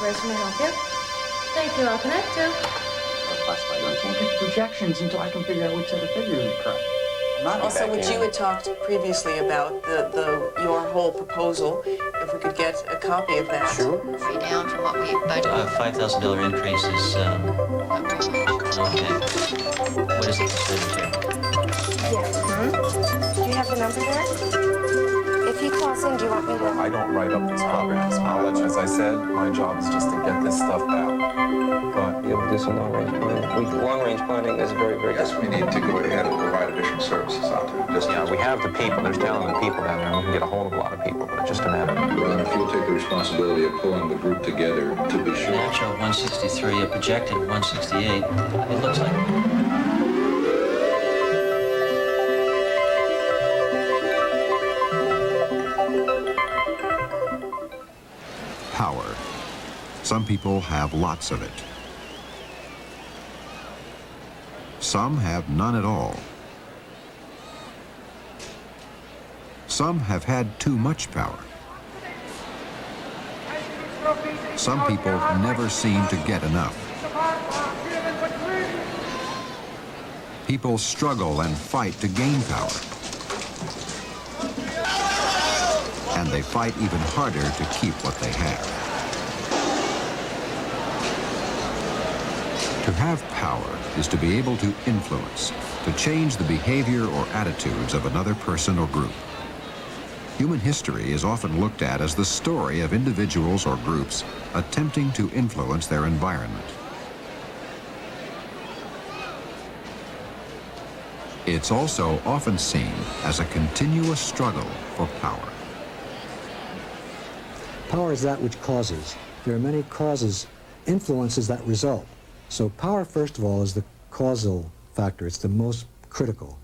Operation to help you. Thank you, I'll connect to. I can't get the projections until I can figure out which set of figures is correct. Also, what you had talked previously about, your whole proposal, if we could get a copy of that. Sure. Be down from what we budgeted. $5,000 increase is, Not very much. okay. What is the percentage here? Yeah. Do you have the number there? If he calls in, do you want me to? I don't write up these programs. As I said, my job is just to get this stuff out. But Be able to do some long-range planning. Long-range planning is very, very Yes, we need to go ahead and provide additional services out there. Just Yeah, we have the people. There's talented people down there, and we can get a hold of a lot of people, but it's just a matter of... Well, then if you'll take the responsibility of pulling the group together to be sure. Actual 163, a projected 168. It looks like. Power. Some people have lots of it. Some have none at all. Some have had too much power. Some people never seem to get enough. People struggle and fight to gain power. And they fight even harder to keep what they have. To have power is to be able to influence, to change the behavior or attitudes of another person or group. Human history is often looked at as the story of individuals or groups attempting to influence their environment. It's also often seen as a continuous struggle for power. Power is that which causes. There are many causes, influences that result. So power, first of all, is the causal factor. It's the most critical.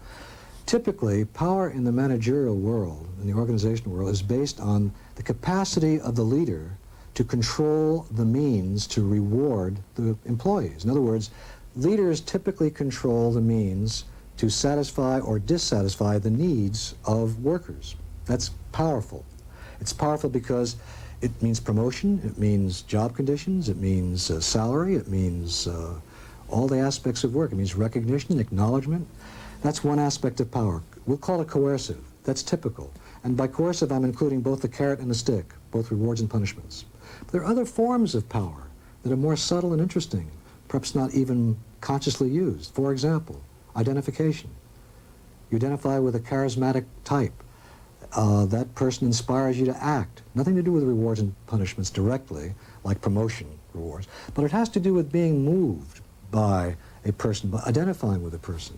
Typically, power in the managerial world, in the organizational world, is based on the capacity of the leader to control the means to reward the employees. In other words, leaders typically control the means to satisfy or dissatisfy the needs of workers. That's powerful. It's powerful because it means promotion, it means job conditions, it means salary, it means all the aspects of work. It means recognition, acknowledgement. That's one aspect of power. We'll call it coercive. That's typical. And by coercive, I'm including both the carrot and the stick, both rewards and punishments. But there are other forms of power that are more subtle and interesting, perhaps not even consciously used. For example, identification. You identify with a charismatic type. That person inspires you to act. Nothing to do with rewards and punishments directly, like promotion rewards, but it has to do with being moved by a person, by identifying with a person.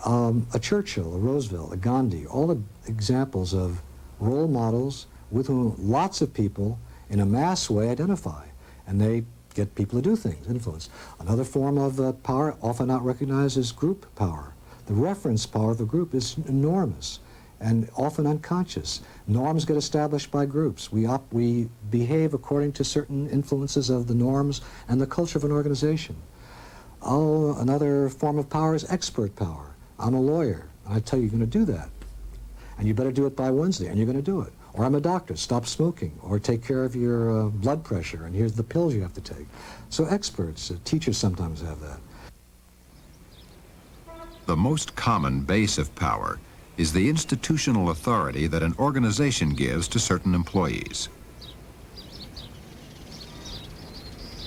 A Churchill, a Roosevelt, a Gandhi, all the examples of role models with whom lots of people in a mass way identify, and they get people to do things, influence. Another form of power, often not recognized, is group power. The reference power of the group is enormous and often unconscious. Norms get established by groups. We behave according to certain influences of the norms and the culture of an organization. Oh, another form of power is expert power. I'm a lawyer, and I tell you, you're going to do that. And you better do it by Wednesday, and you're going to do it. Or I'm a doctor, stop smoking, or take care of your blood pressure, and here's the pills you have to take. So experts, teachers sometimes have that. The most common base of power is the institutional authority that an organization gives to certain employees.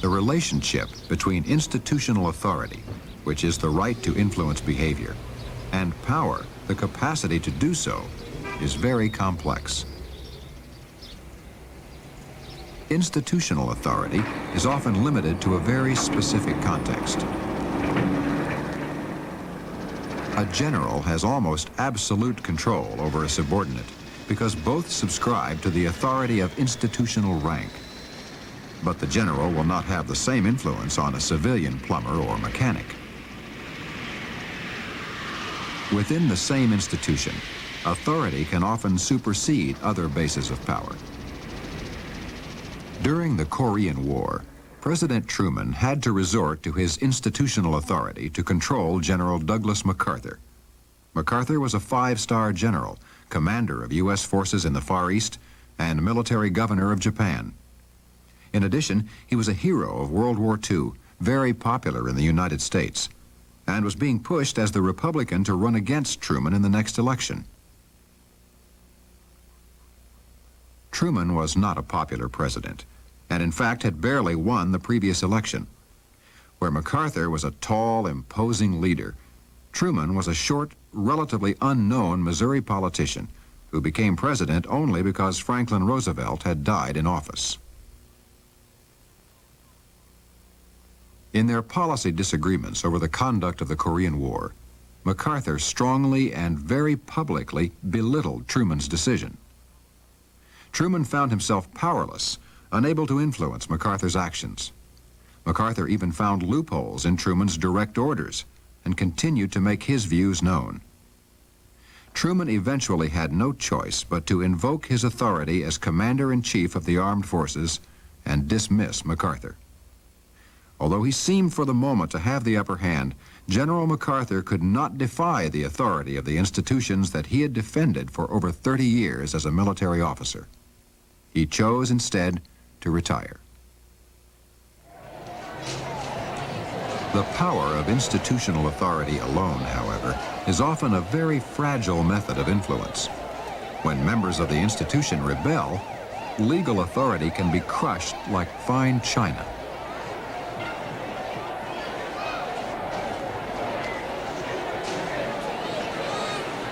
The relationship between institutional authority, which is the right to influence behavior, and power, the capacity to do so, is very complex. Institutional authority is often limited to a very specific context. A general has almost absolute control over a subordinate because both subscribe to the authority of institutional rank. But the general will not have the same influence on a civilian plumber or mechanic. Within the same institution, authority can often supersede other bases of power. During the Korean War, President Truman had to resort to his institutional authority to control General Douglas MacArthur. MacArthur was a five-star general, commander of U.S. forces in the Far East, and military governor of Japan. In addition, he was a hero of World War II, very popular in the United States, and was being pushed as the Republican to run against Truman in the next election. Truman was not a popular president, and in fact had barely won the previous election. Where MacArthur was a tall, imposing leader, Truman was a short, relatively unknown Missouri politician who became president only because Franklin Roosevelt had died in office. In their policy disagreements over the conduct of the Korean War, MacArthur strongly and very publicly belittled Truman's decision. Truman found himself powerless, unable to influence MacArthur's actions. MacArthur even found loopholes in Truman's direct orders and continued to make his views known. Truman eventually had no choice but to invoke his authority as Commander-in-Chief of the Armed Forces and dismiss MacArthur. Although he seemed for the moment to have the upper hand, General MacArthur could not defy the authority of the institutions that he had defended for over 30 years as a military officer. He chose instead to retire. The power of institutional authority alone, however, is often a very fragile method of influence. When members of the institution rebel, legal authority can be crushed like fine china.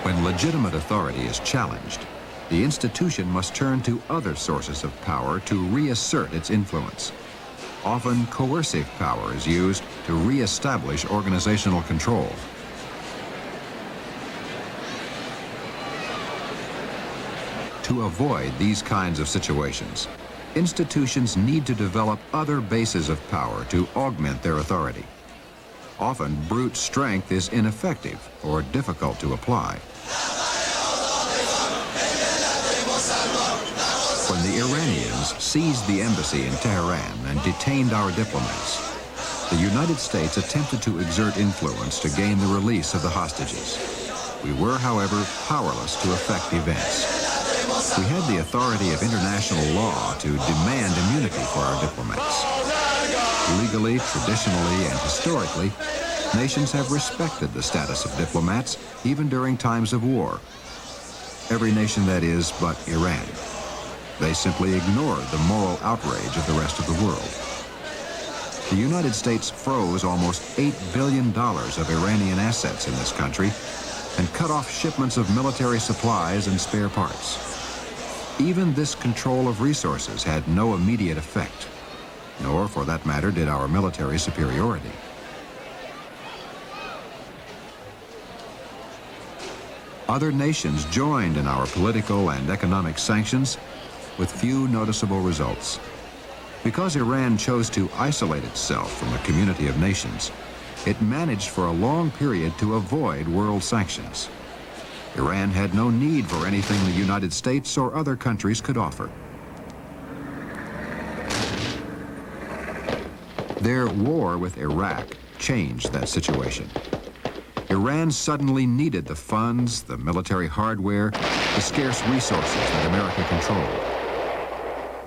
When legitimate authority is challenged, the institution must turn to other sources of power to reassert its influence. Often coercive power is used to reestablish organizational control. To avoid these kinds of situations, institutions need to develop other bases of power to augment their authority. Often, brute strength is ineffective or difficult to apply. When the Iranians seized the embassy in Tehran and detained our diplomats, the United States attempted to exert influence to gain the release of the hostages. We were, however, powerless to affect events. We had the authority of international law to demand immunity for our diplomats. Legally, traditionally, and historically, nations have respected the status of diplomats even during times of war. Every nation, that is, but Iran. They simply ignored the moral outrage of the rest of the world. The United States froze almost $8 billion of Iranian assets in this country and cut off shipments of military supplies and spare parts. Even this control of resources had no immediate effect, nor, for that matter, did our military superiority. Other nations joined in our political and economic sanctions with few noticeable results. Because Iran chose to isolate itself from the community of nations, it managed for a long period to avoid world sanctions. Iran had no need for anything the United States or other countries could offer. Their war with Iraq changed that situation. Iran suddenly needed the funds, the military hardware, the scarce resources that America controlled.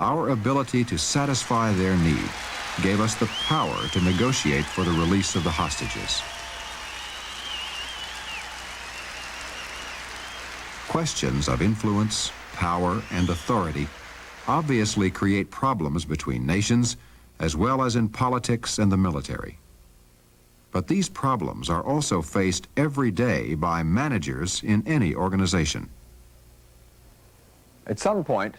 Our ability to satisfy their need gave us the power to negotiate for the release of the hostages. Questions of influence, power, and authority obviously create problems between nations, as well as in politics and the military. But these problems are also faced every day by managers in any organization. At some point,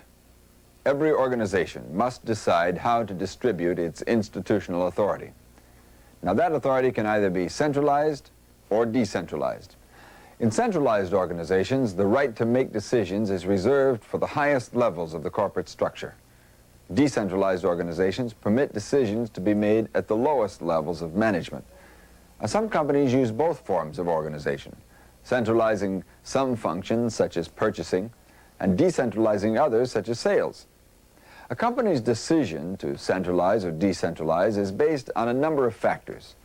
every organization must decide how to distribute its institutional authority. Now, that authority can either be centralized or decentralized. In centralized organizations, the right to make decisions is reserved for the highest levels of the corporate structure. Decentralized organizations permit decisions to be made at the lowest levels of management. Now, some companies use both forms of organization, centralizing some functions such as purchasing and decentralizing others such as sales. A company's decision to centralize or decentralize is based on a number of factors.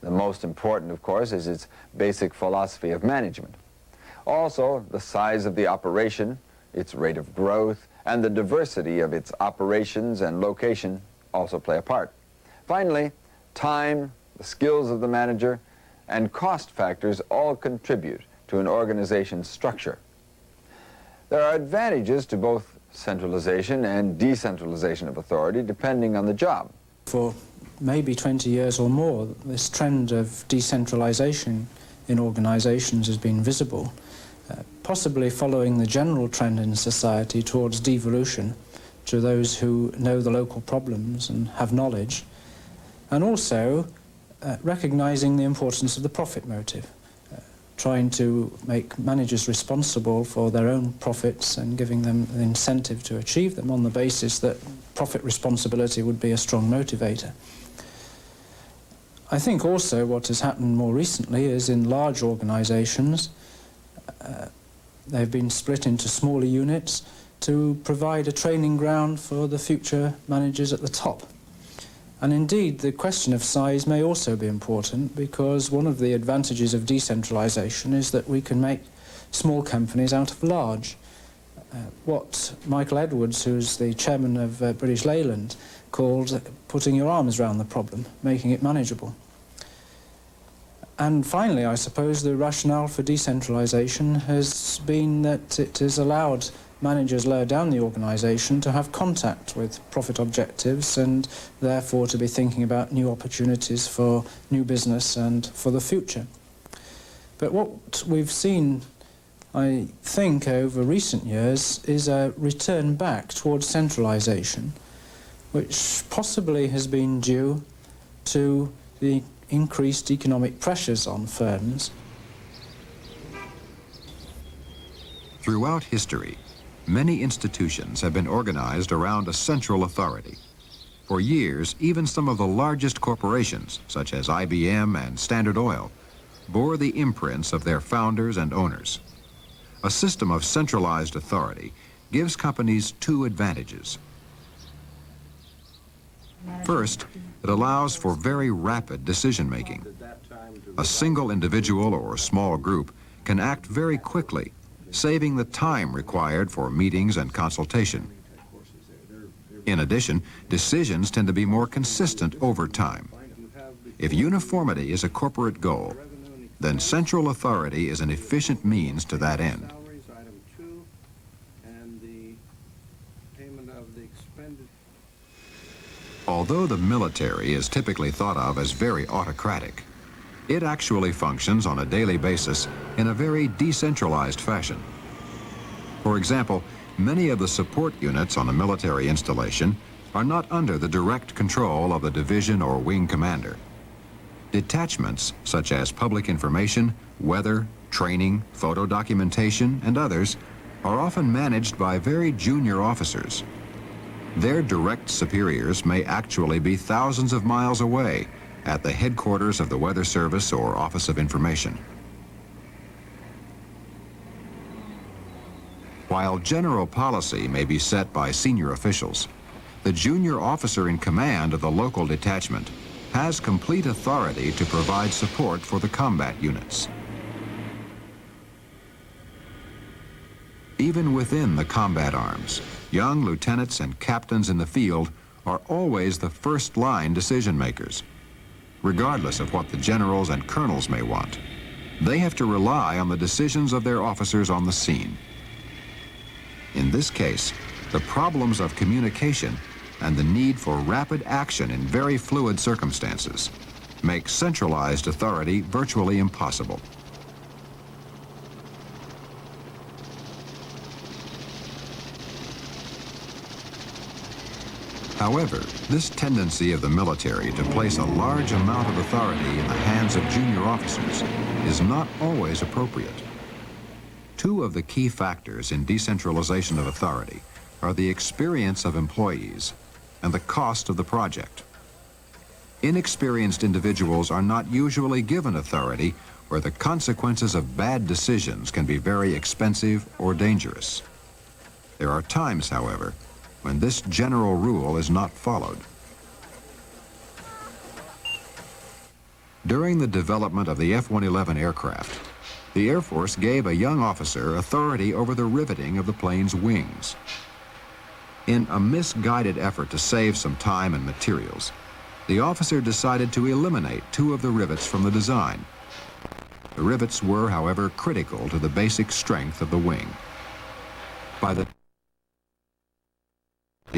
The most important, of course, is its basic philosophy of management. Also, the size of the operation, its rate of growth, and the diversity of its operations and location also play a part. Finally, time, the skills of the manager, and cost factors all contribute to an organization's structure. There are advantages to both centralization and decentralization of authority depending on the job. For maybe 20 years or more, this trend of decentralization in organizations has been visible, possibly following the general trend in society towards devolution to those who know the local problems and have knowledge, and also recognizing the importance of the profit motive, trying to make managers responsible for their own profits and giving them an incentive to achieve them on the basis that profit responsibility would be a strong motivator. I think also what has happened more recently is in large organizations, they've been split into smaller units to provide a training ground for the future managers at the top. And indeed, the question of size may also be important, because one of the advantages of decentralization is that we can make small companies out of large. What Michael Edwards, who's the chairman of British Leyland, called putting your arms around the problem, making it manageable. And finally, I suppose the rationale for decentralization has been that it has allowed managers lower down the organisation to have contact with profit objectives and therefore to be thinking about new opportunities for new business and for the future. But what we've seen, I think, over recent years is a return back towards centralisation, which possibly has been due to the increased economic pressures on firms. Throughout history, many institutions have been organized around a central authority. For years, even some of the largest corporations, such as IBM and Standard Oil, bore the imprints of their founders and owners. A system of centralized authority gives companies two advantages. First, it allows for very rapid decision-making. A single individual or small group can act very quickly, saving the time required for meetings and consultation. In addition, decisions tend to be more consistent over time. If uniformity is a corporate goal, then central authority is an efficient means to that end. Although the military is typically thought of as very autocratic, it actually functions on a daily basis in a very decentralized fashion. For example, many of the support units on a military installation are not under the direct control of the division or wing commander. Detachments such as public information, weather, training, photo documentation, and others are often managed by very junior officers. Their direct superiors may actually be thousands of miles away at the headquarters of the Weather Service or Office of Information. While general policy may be set by senior officials, the junior officer in command of the local detachment has complete authority to provide support for the combat units. Even within the combat arms, young lieutenants and captains in the field are always the first-line decision makers. Regardless of what the generals and colonels may want, they have to rely on the decisions of their officers on the scene. In this case, the problems of communication and the need for rapid action in very fluid circumstances make centralized authority virtually impossible. However, this tendency of the military to place a large amount of authority in the hands of junior officers is not always appropriate. Two of the key factors in decentralization of authority are the experience of employees and the cost of the project. Inexperienced individuals are not usually given authority where the consequences of bad decisions can be very expensive or dangerous. There are times, however, when this general rule is not followed. During the development of the F-111 aircraft, the Air Force gave a young officer authority over the riveting of the plane's wings. In a misguided effort to save some time and materials, the officer decided to eliminate 2 of the rivets from the design. The rivets were, however, critical to the basic strength of the wing. The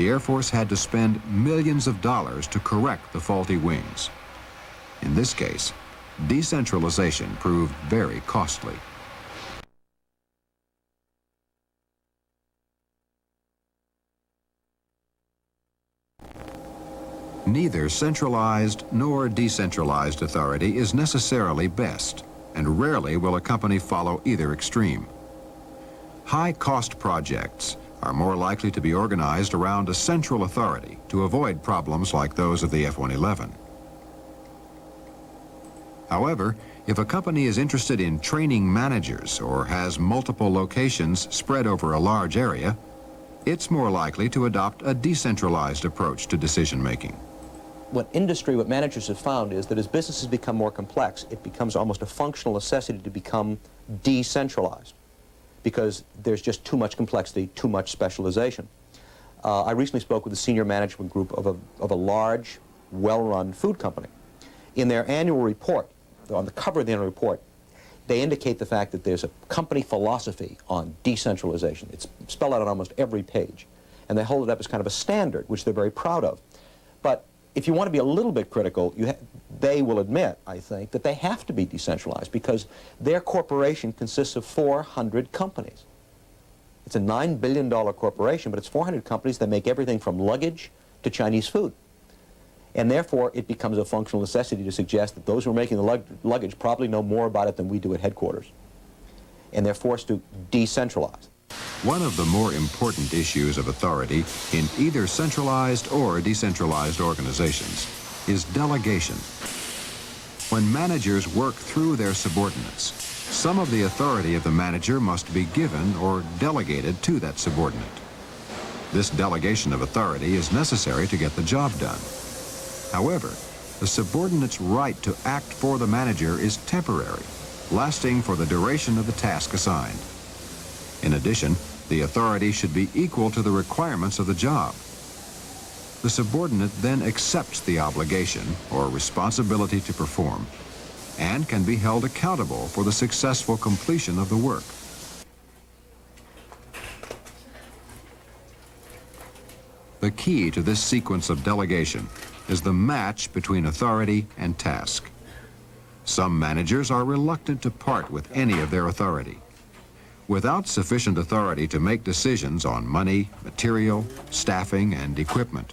Air Force had to spend millions of dollars to correct the faulty wings. In this case, decentralization proved very costly. Neither centralized nor decentralized authority is necessarily best, and rarely will a company follow either extreme. High-cost projects are more likely to be organized around a central authority to avoid problems like those of the F-111. However, if a company is interested in training managers or has multiple locations spread over a large area, it's more likely to adopt a decentralized approach to decision-making. What managers have found is that as businesses become more complex, it becomes almost a functional necessity to become decentralized because there's just too much complexity, too much specialization. I recently spoke with the senior management group of a large, well-run food company. In their annual report, on the cover of the annual report, they indicate the fact that there's a company philosophy on decentralization. It's spelled out on almost every page. And they hold it up as kind of a standard, which they're very proud of. But if you want to be a little bit critical, they will admit, I think, that they have to be decentralized because their corporation consists of 400 companies. It's a $9 billion corporation, but it's 400 companies that make everything from luggage to Chinese food. And therefore, it becomes a functional necessity to suggest that those who are making the luggage probably know more about it than we do at headquarters. And they're forced to decentralize. One of the more important issues of authority in either centralized or decentralized organizations is delegation. When managers work through their subordinates, some of the authority of the manager must be given or delegated to that subordinate. This delegation of authority is necessary to get the job done. However, the subordinate's right to act for the manager is temporary, lasting for the duration of the task assigned. In addition, the authority should be equal to the requirements of the job. The subordinate then accepts the obligation or responsibility to perform and can be held accountable for the successful completion of the work. The key to this sequence of delegation is the match between authority and task. Some managers are reluctant to part with any of their authority. Without sufficient authority to make decisions on money, material, staffing, and equipment,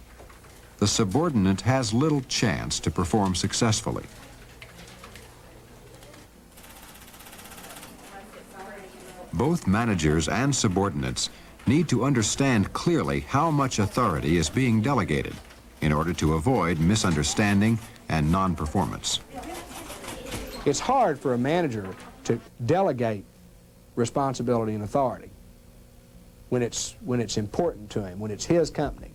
the subordinate has little chance to perform successfully. Both managers and subordinates need to understand clearly how much authority is being delegated in order to avoid misunderstanding and non-performance. It's hard for a manager to delegate responsibility and authority when it's important to him, when it's his company.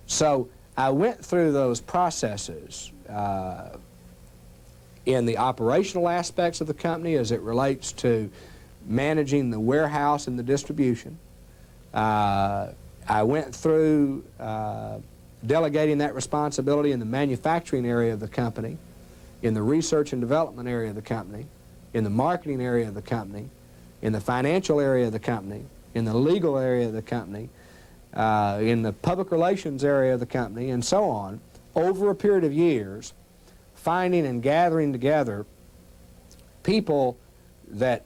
So I went through those processes in the operational aspects of the company as it relates to managing the warehouse and the distribution. I went through delegating that responsibility in the manufacturing area of the company, in the research and development area of the company, in the marketing area of the company, in the financial area of the company, in the legal area of the company, in the public relations area of the company, and so on, over a period of years, finding and gathering together people that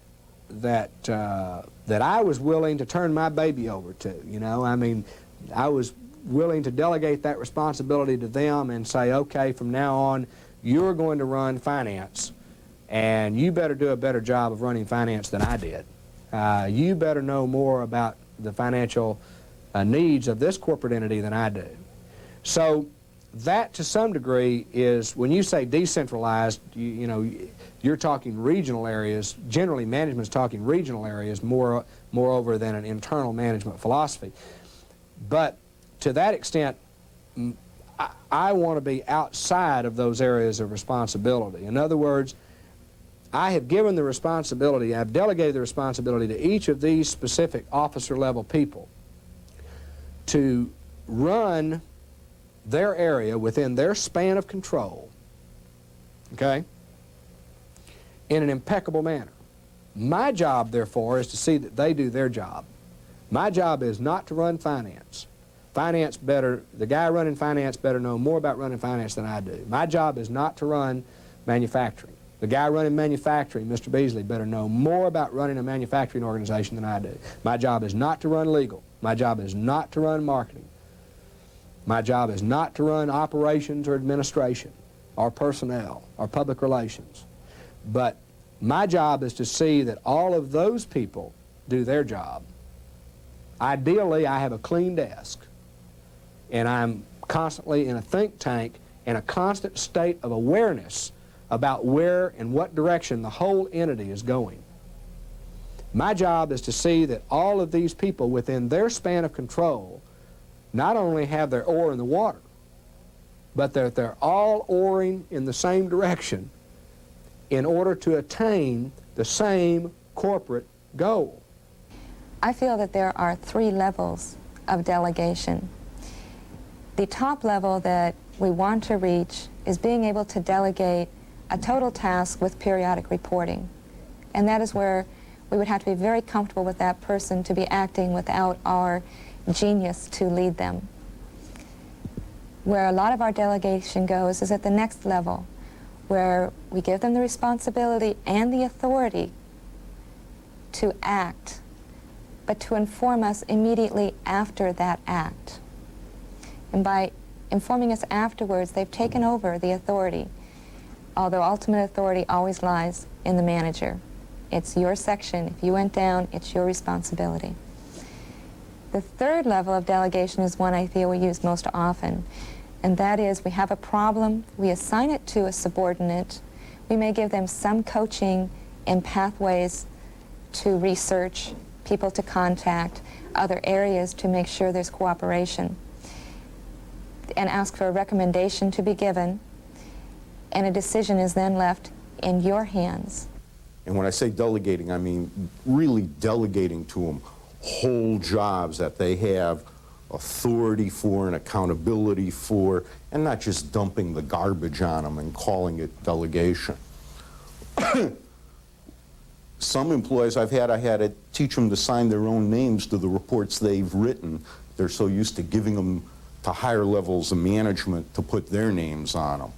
I was willing to turn my baby over to, you know. I mean, I was willing to delegate that responsibility to them and say, okay, from now on, you're going to run finance, and you better do a better job of running finance than I did. You better know more about the financial needs of this corporate entity than I do. So that, to some degree, is, when you say decentralized, you know, you're talking regional areas. Generally, management's talking regional areas moreover than an internal management philosophy. But to that extent, I want to be outside of those areas of responsibility. In other words, I have given the responsibility, I've delegated the responsibility to each of these specific officer-level people to run their area within their span of control, okay, in an impeccable manner. My job, therefore, is to see that they do their job. My job is not to run finance. The guy running finance better know more about running finance than I do. My job is not to run manufacturing. The guy running manufacturing, Mr. Beasley, better know more about running a manufacturing organization than I do. My job is not to run legal. My job is not to run marketing. My job is not to run operations or administration or personnel or public relations. But my job is to see that all of those people do their job. Ideally, I have a clean desk, and I'm constantly in a think tank in a constant state of awareness about where and what direction the whole entity is going. My job is to see that all of these people within their span of control not only have their oar in the water, but that they're all oaring in the same direction in order to attain the same corporate goal. I feel that there are 3 levels of delegation. The top level that we want to reach is being able to delegate a total task with periodic reporting. And that is where we would have to be very comfortable with that person to be acting without our genius to lead them. Where a lot of our delegation goes is at the next level, where we give them the responsibility and the authority to act, but to inform us immediately after that act. And by informing us afterwards, they've taken over the authority, although ultimate authority always lies in the manager. It's your section. If you went down, it's your responsibility. The third level of delegation is one I feel we use most often, and that is we have a problem, we assign it to a subordinate, we may give them some coaching and pathways to research, people to contact, other areas to make sure there's cooperation, and ask for a recommendation to be given, and a decision is then left in your hands. And when I say delegating, I mean really delegating to them whole jobs that they have authority for and accountability for, and not just dumping the garbage on them and calling it delegation. Some employees I had to teach them to sign their own names to the reports they've written. They're so used to giving them to higher levels of management to put their names on them.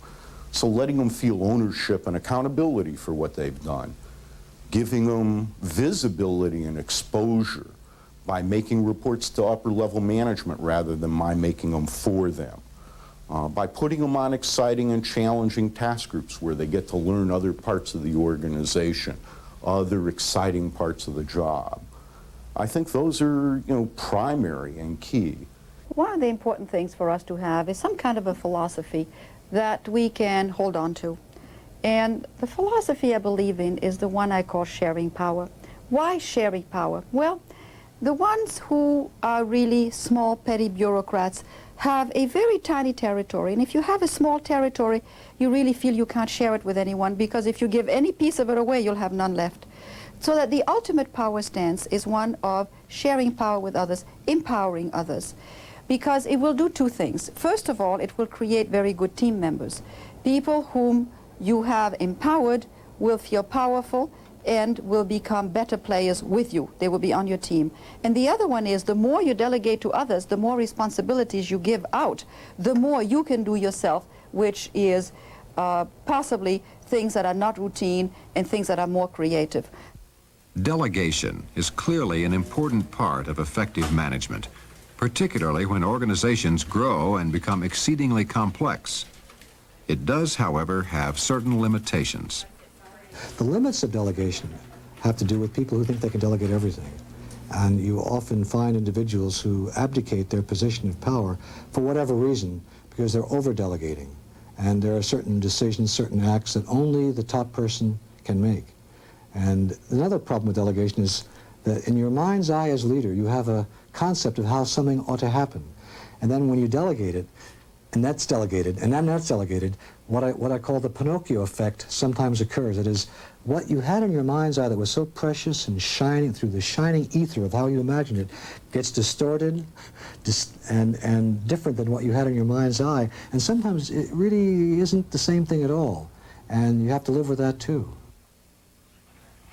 So letting them feel ownership and accountability for what they've done. Giving them visibility and exposure by making reports to upper-level management rather than my making them for them. By putting them on exciting and challenging task groups where they get to learn other parts of the organization, other exciting parts of the job. I think those are, primary and key. One of the important things for us to have is some kind of a philosophy that we can hold on to. And the philosophy I believe in is the one I call sharing power. Why sharing power? Well, the ones who are really small, petty bureaucrats have a very tiny territory. And if you have a small territory, you really feel you can't share it with anyone, because if you give any piece of it away, you'll have none left. So that the ultimate power stance is one of sharing power with others, empowering others. Because it will do 2 things. First of all, it will create very good team members. People whom you have empowered will feel powerful and will become better players with you. They will be on your team. And the other one is the more you delegate to others, the more responsibilities you give out, the more you can do yourself, which is possibly things that are not routine and things that are more creative. Delegation is clearly an important part of effective management, particularly when organizations grow and become exceedingly complex. It does, however, have certain limitations. The limits of delegation have to do with people who think they can delegate everything. And you often find individuals who abdicate their position of power for whatever reason because they're over-delegating. And there are certain decisions, certain acts that only the top person can make. And another problem with delegation is that in your mind's eye as leader, you have a concept of how something ought to happen. And then when you delegate it, and that's delegated, and then that's delegated, what I call the Pinocchio effect sometimes occurs. It is what you had in your mind's eye that was so precious and shining through the shining ether of how you imagined it gets distorted and different than what you had in your mind's eye, and sometimes it really isn't the same thing at all, and you have to live with that too.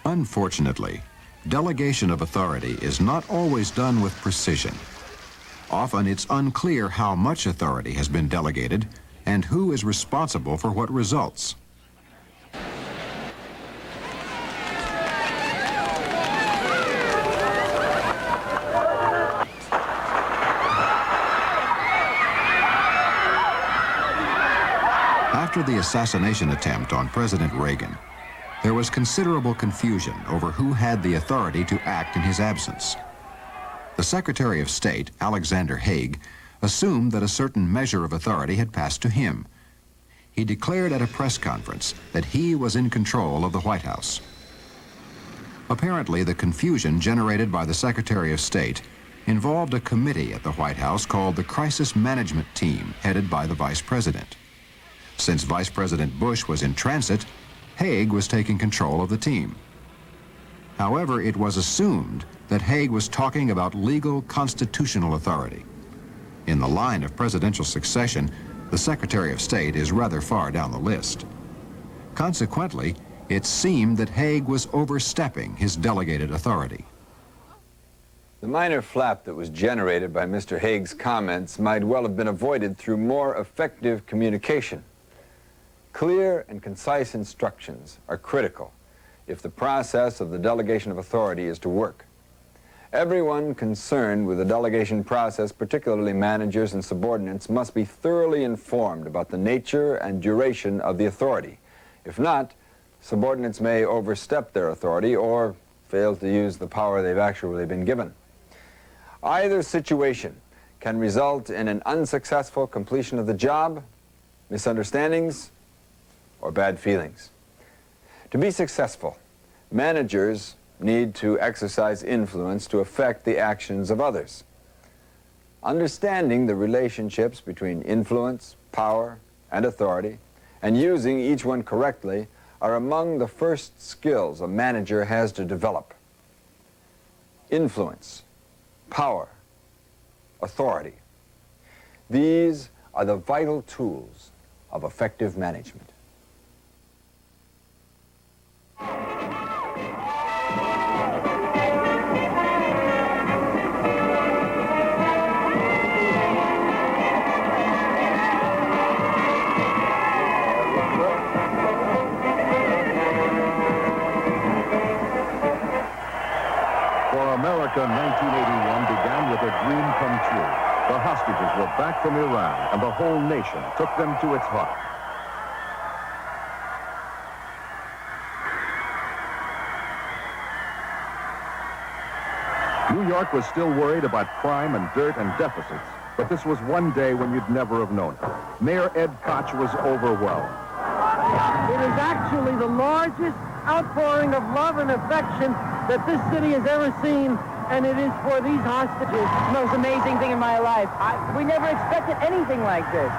Unfortunately, delegation of authority is not always done with precision. Often it's unclear how much authority has been delegated and who is responsible for what results. After the assassination attempt on President Reagan, there was considerable confusion over who had the authority to act in his absence. The Secretary of State, Alexander Haig, assumed that a certain measure of authority had passed to him. He declared at a press conference that he was in control of the White House. Apparently, the confusion generated by the Secretary of State involved a committee at the White House called the Crisis Management Team, headed by the Vice President. Since Vice President Bush was in transit, Haig was taking control of the team. However, it was assumed that Haig was talking about legal constitutional authority. In the line of presidential succession, the Secretary of State is rather far down the list. Consequently, it seemed that Haig was overstepping his delegated authority. The minor flap that was generated by Mr. Haig's comments might well have been avoided through more effective communication. Clear and concise instructions are critical if the process of the delegation of authority is to work. Everyone concerned with the delegation process, particularly managers and subordinates, must be thoroughly informed about the nature and duration of the authority. If not, subordinates may overstep their authority or fail to use the power they've actually been given. Either situation can result in an unsuccessful completion of the job, misunderstandings, or bad feelings. To be successful, managers need to exercise influence to affect the actions of others. Understanding the relationships between influence, power, and authority, and using each one correctly are among the first skills a manager has to develop. Influence, power, authority. These are the vital tools of effective management. America 1981 began with a dream come true. The hostages were back from Iran, and the whole nation took them to its heart. New York was still worried about crime and dirt and deficits, but this was one day when you'd never have known it. Mayor Ed Koch was overwhelmed. It is actually the largest outpouring of love and affection that this city has ever seen, and it is for these hostages. The most amazing thing in my life. We never expected anything like this.